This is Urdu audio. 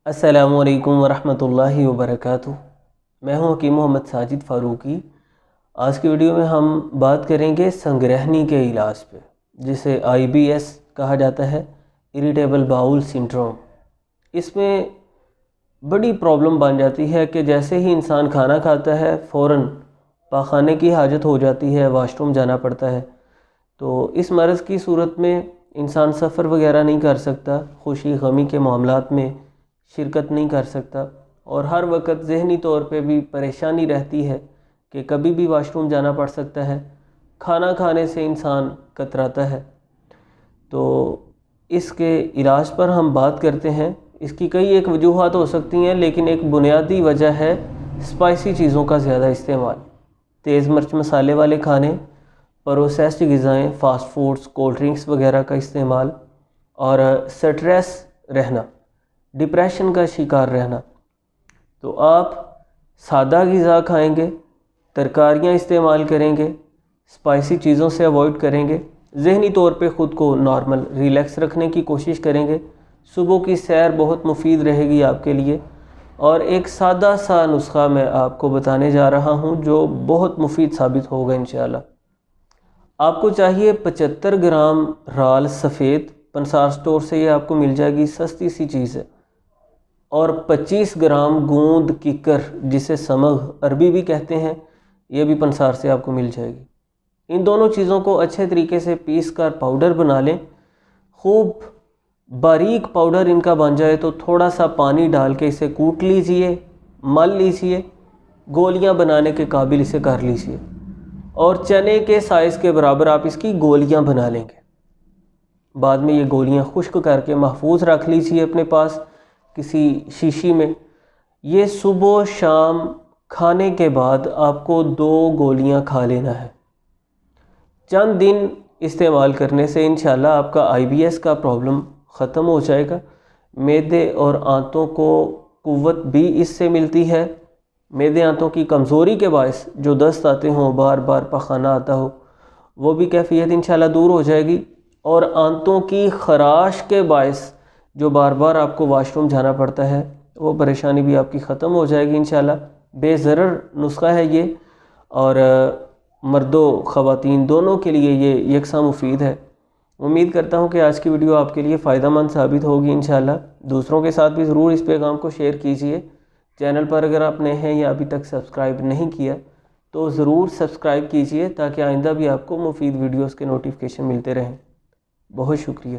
السلام علیکم ورحمۃ اللہ وبرکاتہ۔ میں ہوں حکیم محمد ساجد فاروقی۔ آج کی ویڈیو میں ہم بات کریں گے سنگرہنی کے علاج پہ، جسے IBS کہا جاتا ہے، اریٹیبل باؤل سنڈروم۔ اس میں بڑی پرابلم بن جاتی ہے کہ جیسے ہی انسان کھانا کھاتا ہے فوراً پاخانے کی حاجت ہو جاتی ہے، واش روم جانا پڑتا ہے۔ تو اس مرض کی صورت میں انسان سفر وغیرہ نہیں کر سکتا، خوشی غمی کے معاملات میں شرکت نہیں کر سکتا، اور ہر وقت ذہنی طور پہ بھی پریشانی رہتی ہے کہ کبھی بھی واش روم جانا پڑ سکتا ہے، کھانا کھانے سے انسان کتراتا ہے۔ تو اس کے علاج پر ہم بات کرتے ہیں۔ اس کی کئی ایک وجوہات ہو سکتی ہیں، لیکن ایک بنیادی وجہ ہے اسپائسی چیزوں کا زیادہ استعمال، تیز مرچ مسالے والے کھانے، پروسیسڈ غذائیں، فاسٹ فوڈز، کولڈ ڈرنکس وغیرہ کا استعمال، اور سٹریس رہنا، ڈپریشن کا شکار رہنا۔ تو آپ سادہ غذا کھائیں گے، ترکاریاں استعمال کریں گے، اسپائسی چیزوں سے اوائڈ کریں گے، ذہنی طور پہ خود کو نارمل ریلیکس رکھنے کی کوشش کریں گے۔ صبح کی سیر بہت مفید رہے گی آپ کے لیے، اور ایک سادہ سا نسخہ میں آپ کو بتانے جا رہا ہوں جو بہت مفید ثابت ہوگا انشاءاللہ۔ آپ کو چاہیے 75 گرام رال سفید، پنسار سٹور سے یہ آپ کو مل جائے گی، سستی سی چیز ہے، اور 25 گرام گوند ککر، جسے سمغ عربی بھی کہتے ہیں، یہ بھی پنسار سے آپ کو مل جائے گی۔ ان دونوں چیزوں کو اچھے طریقے سے پیس کر پاؤڈر بنا لیں۔ خوب باریک پاؤڈر ان کا بن جائے تو تھوڑا سا پانی ڈال کے اسے کوٹ لیجئے، مل لیجئے، گولیاں بنانے کے قابل اسے کر لیجئے، اور چنے کے سائز کے برابر آپ اس کی گولیاں بنا لیں گے۔ بعد میں یہ گولیاں خشک کر کے محفوظ رکھ لیجئے اپنے پاس کسی شیشی میں۔ یہ صبح و شام کھانے کے بعد آپ کو 2 گولیاں کھا لینا ہے۔ چند دن استعمال کرنے سے انشاءاللہ آپ کا IBS کا پرابلم ختم ہو جائے گا۔ معدے اور آنتوں کو قوت بھی اس سے ملتی ہے۔ معدے آنتوں کی کمزوری کے باعث جو دست آتے ہوں، بار بار پخانہ آتا ہو، وہ بھی کیفیت انشاءاللہ دور ہو جائے گی، اور آنتوں کی خراش کے باعث جو بار بار آپ کو واش روم جانا پڑتا ہے، وہ پریشانی بھی آپ کی ختم ہو جائے گی انشاءاللہ۔ بے ضرر نسخہ ہے یہ، اور مرد و خواتین دونوں کے لیے یہ یکساں مفید ہے۔ امید کرتا ہوں کہ آج کی ویڈیو آپ کے لیے فائدہ مند ثابت ہوگی انشاءاللہ۔ دوسروں کے ساتھ بھی ضرور اس پیغام کو شیئر کیجئے۔ چینل پر اگر آپ نئے ہیں یا ابھی تک سبسکرائب نہیں کیا تو ضرور سبسکرائب کیجئے، تاکہ آئندہ بھی آپ کو مفید ویڈیوز کے نوٹیفیکیشن ملتے رہیں۔ بہت شکریہ۔